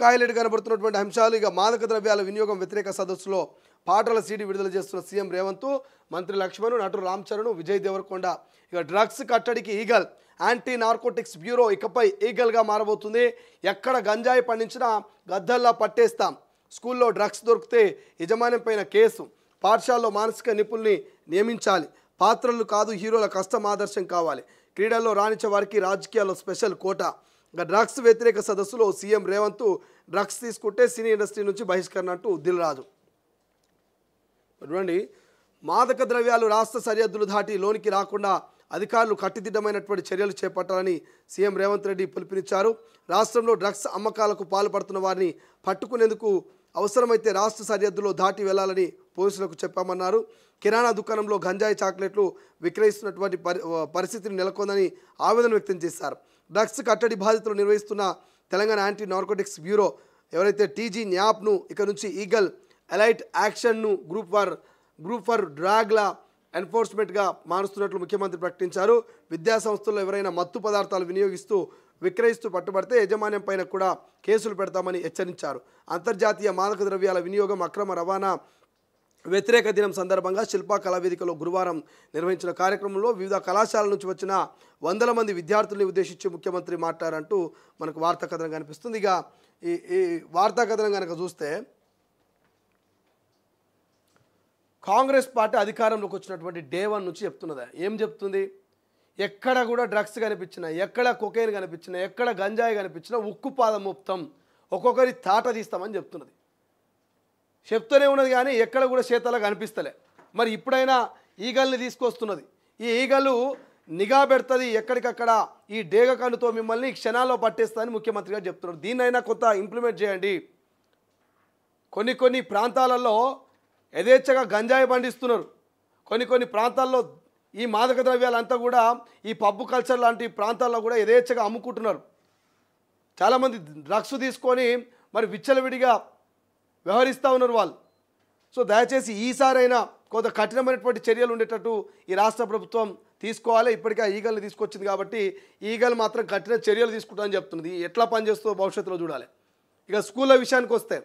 Highlight కనబడుతున్నటువంటి అంశాలు ఇక మాదక ద్రవ్యాల వినియోగం వ్యతిరేక సదస్సులో పాటల సీడీ విడుదల చేస్తున్న సీఎం రేవంత్, మంత్రి లక్ష్మణ్, నటుడు రామ్ చరణ్, విజయ్ దేవరకొండ. ఇక డ్రగ్స్ కట్టడికి ఈగల్ యాంటీ నార్కోటిక్స్ బ్యూరో ఇకపై ఈగల్గా మారబోతుంది. ఎక్కడ గంజాయి పండించినా గద్దల్లా పట్టేస్తాం. స్కూల్లో డ్రగ్స్ దొరికితే యజమాని పైన కేసు. పాఠశాలలో మానసిక నిపుణుల్ని నియమించాలి. పాత్రలు కాదు హీరోల కష్టం ఆదర్శం కావాలి. క్రీడల్లో రాణించే వారికి రాజకీయాల్లో స్పెషల్ కోటా. ఇక డ్రగ్స్ వ్యతిరేక సదస్సులో సీఎం రేవంత్ డ్రగ్స్ తీసుకుంటే సినీ ఇండస్ట్రీ నుంచి బహిష్కరణ అంటూ దిల్ రాజు. చూడండి, మాదక ద్రవ్యాలు రాష్ట్ర సరిహద్దులు దాటి లోనికి రాకుండా అధికారులు కట్టుదిట్టమైనటువంటి చర్యలు చేపట్టాలని సీఎం రేవంత్ రెడ్డి పిలుపునిచ్చారు. రాష్ట్రంలో డ్రగ్స్ అమ్మకాలకు పాల్పడుతున్న వారిని పట్టుకునేందుకు అవసరమైతే రాష్ట్ర సరిహద్దులో దాటి వెళ్లాలని పోలీసులకు చెప్పామన్నారు. కిరాణా దుకాణంలో గంజాయి చాక్లెట్లు విక్రయిస్తున్నటువంటి పరిస్థితిని నెలకొందని ఆవేదన వ్యక్తం చేశారు. డ్రగ్స్ కట్టడి బాధితులు నిర్వహిస్తున్న తెలంగాణ యాంటీ నార్కోటిక్స్ బ్యూరో ఎవరైతే టీజీ న్యాప్ను ఇక నుంచి ఈగల్ ఎలైట్ యాక్షన్ను గ్రూప్ ఫర్ డ్రాగ్ల ఎన్ఫోర్స్మెంట్గా మారుస్తున్నట్లు ముఖ్యమంత్రి ప్రకటించారు. విద్యా సంస్థల్లో ఎవరైనా మత్తు పదార్థాలు విక్రయిస్తూ పట్టుబడితే యాజమాన్యం పైన కూడా కేసులు పెడతామని హెచ్చరించారు. అంతర్జాతీయ మాదక ద్రవ్యాల వినియోగం అక్రమ రవాణా వ్యతిరేక దినం సందర్భంగా శిల్పా కళావేదికలో గురువారం నిర్వహించిన కార్యక్రమంలో వివిధ కళాశాలల నుంచి వచ్చిన వందల మంది విద్యార్థుల్ని ఉద్దేశించి ముఖ్యమంత్రి మాట్లాడారంటూ మనకు వార్తా కథనం కనిపిస్తుంది. ఇక ఈ వార్తా కథనం కనుక చూస్తే కాంగ్రెస్ పార్టీ అధికారంలోకి వచ్చినటువంటి డే 1 నుంచి చెప్తున్నది. ఏం చెప్తుంది? ఎక్కడ కూడా డ్రగ్స్ కనిపించినా, ఎక్కడ కొకైన్ కనిపించినా, ఎక్కడ గంజాయి కనిపించినా ఉక్కుపాదం మోపుతాం, ఒక్కొక్కరి తాట తీస్తామని చెప్తున్నది. చెప్తూనే ఉన్నది కానీ ఎక్కడ కూడా చేతలా కనిపిస్తలే. మరి ఇప్పుడైనా ఈగల్ని తీసుకొస్తున్నది. ఈ ఈగలు నిఘా పెడుతుంది ఎక్కడికక్కడ. ఈ డేగ కన్నుతో మిమ్మల్ని క్షణాల్లో పట్టేస్తుందని ముఖ్యమంత్రి గారు చెప్తున్నారు. దీన్నైనా కొత్త ఇంప్లిమెంట్ చేయండి. కొన్ని ప్రాంతాలలో యథేచ్ఛగా గంజాయి పండిస్తున్నారు. కొన్ని ప్రాంతాల్లో ఈ మాదక ద్రవ్యాలంతా కూడా ఈ పబ్బు కల్చర్ లాంటి ప్రాంతాల్లో కూడా యథేచ్ఛగా అమ్ముకుంటున్నారు. చాలామంది డ్రగ్స్ తీసుకొని మరి విచ్చలవిడిగా వ్యవహరిస్తూ ఉన్నారు వాళ్ళు. సో దయచేసి ఈసారైనా కొంత కఠినమైనటువంటి చర్యలు ఉండేటట్టు ఈ రాష్ట్ర ప్రభుత్వం తీసుకోవాలి. ఇప్పటికే ఈగల్ని తీసుకొచ్చింది కాబట్టి ఈగలు మాత్రం కఠిన చర్యలు తీసుకుంటామని చెప్తున్నది. ఎట్లా పనిచేస్తుందో భవిష్యత్తులో చూడాలి. ఇక స్కూళ్ళ విషయానికి వస్తే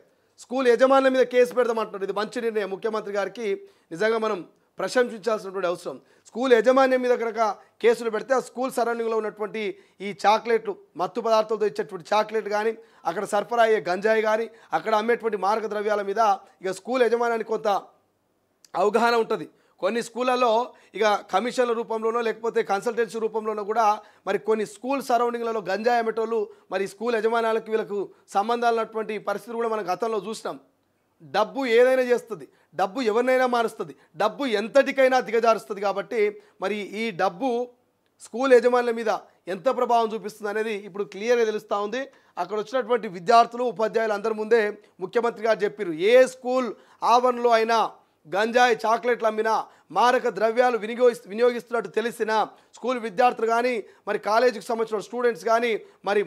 స్కూల్ యజమానుల మీద కేసు పెడదామంటున్నారు. ఇది మంచి నిర్ణయం. ముఖ్యమంత్రి గారికి నిజంగా మనం ప్రశంసించాల్సినటువంటి అవసరం. స్కూల్ యజమాన్యం మీద కనుక కేసులు పెడితే ఆ స్కూల్ సరౌండింగ్లో ఉన్నటువంటి ఈ చాక్లెట్లు, మత్తు పదార్థాలతో ఇచ్చేటువంటి చాక్లెట్ కానీ, అక్కడ సరఫరా అయ్యే గంజాయి కానీ, అక్కడ అమ్మేటువంటి మారక ద్రవ్యాల మీద ఇక స్కూల్ యజమానానికి కొంత అవగాహన ఉంటుంది. కొన్ని స్కూళ్ళలో ఇక కమిషన్ల రూపంలోనో లేకపోతే కన్సల్టెన్సీ రూపంలోనో కూడా మరి కొన్ని స్కూల్ సరౌండింగ్లలో గంజాయి అమ్మేటోళ్ళు మరి స్కూల్ యజమానాలకు వీళ్ళకు సంబంధాలు ఉన్నటువంటి పరిస్థితి కూడా మనం గతంలో చూసినాం. డబ్బు ఏదైనా చేస్తుంది, డబ్బు ఎవరినైనా మారుస్తుంది, డబ్బు ఎంతటికైనా దిగజారుస్తుంది. కాబట్టి మరి ఈ డబ్బు స్కూల్ యజమానుల మీద ఎంత ప్రభావం చూపిస్తుంది అనేది ఇప్పుడు క్లియర్గా తెలుస్తూ ఉంది. అక్కడ వచ్చినటువంటి విద్యార్థులు, ఉపాధ్యాయులు అందరి ముందే ముఖ్యమంత్రి గారు చెప్పారు, ఏ స్కూల్ ఆవరణలో అయినా గంజాయి చాక్లెట్లు అమ్మినా, మారక ద్రవ్యాలు వినియోగిస్తున్నట్టు తెలిసిన స్కూల్ విద్యార్థులు కానీ, మరి కాలేజీకి సంబంధించిన స్టూడెంట్స్ కానీ మరి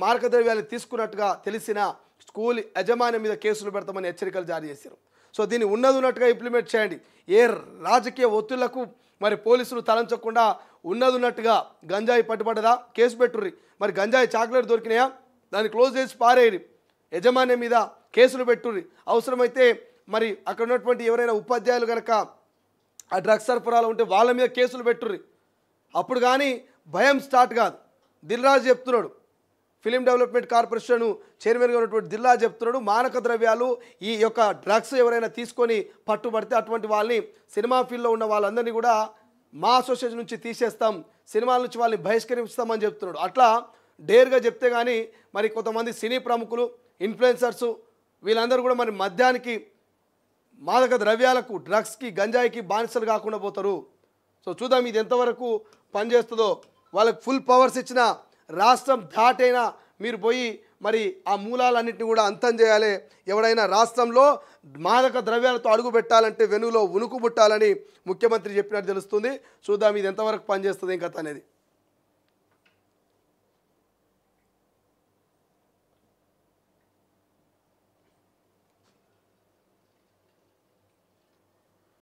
మారక ద్రవ్యాలు తీసుకున్నట్టుగా తెలిసిన స్కూల్ యజమాని మీద కేసులు పెడతామని హెచ్చరికలు జారీ చేశారు. సో దీన్ని ఉన్నట్టుగా ఇంప్లిమెంట్ చేయండి. ఏ రాజకీయ ఒత్తిళ్లకు మరి పోలీసులు తలంచకుండా ఉన్నట్టుగా గంజాయి పట్టుబడ్డదా కేసు పెట్టుర్రి. మరి గంజాయి చాక్లెట్ దొరికినాయా దాన్ని క్లోజ్ చేసి పారేయరి. యజమాని మీద కేసులు పెట్టుర్రి. అవసరమైతే మరి అక్కడ ఉన్నటువంటి ఎవరైనా ఉపాధ్యాయులు కనుక ఆ డ్రగ్స్ సరఫరాలో ఉంటే వాళ్ళ మీద కేసులు పెట్టుర్రి. అప్పుడు కానీ భయం స్టార్ట్ కాదు. దిల్ రాజు చెప్తున్నాడు, ఫిలిం డెవలప్మెంట్ కార్పొరేషన్ చైర్మన్గా ఉన్నటువంటి దిల్ రాజు చెప్తున్నాడు, మానక ద్రవ్యాలు ఈ యొక్క డ్రగ్స్ ఎవరైనా తీసుకొని పట్టుబడితే అటువంటి వాళ్ళని, సినిమా ఫీల్డ్లో ఉన్న వాళ్ళందరినీ కూడా మా అసోసియేషన్ నుంచి తీసేస్తాం, సినిమాల నుంచి వాళ్ళని బహిష్కరిస్తామని చెప్తున్నాడు. అట్లా డేర్గా చెప్తే కానీ మరి కొంతమంది సినీ ప్రముఖులు, ఇన్ఫ్లుయెన్సర్సు వీళ్ళందరూ కూడా మరి మద్యానికి, మాదక ద్రవ్యాలకు, డ్రగ్స్కి, గంజాయికి బానిసలు కాకుండా పోతారు. సో చూద్దాం ఇది ఎంతవరకు పనిచేస్తుందో. వాళ్ళకి ఫుల్ పవర్స్ ఇచ్చిన రాష్ట్రం దాటైనా మీరు పోయి మరి ఆ మూలాలన్నింటినీ కూడా అంతం చేయాలి. ఎవడైనా రాష్ట్రంలో మాదక ద్రవ్యాలతో అడుగు పెట్టాలంటే వెనులో ఉనుకు పుట్టాలని ముఖ్యమంత్రి చెప్పినట్టు తెలుస్తుంది. చూద్దాం ఇది ఎంతవరకు పనిచేస్తుంది ఇంకా అనేది.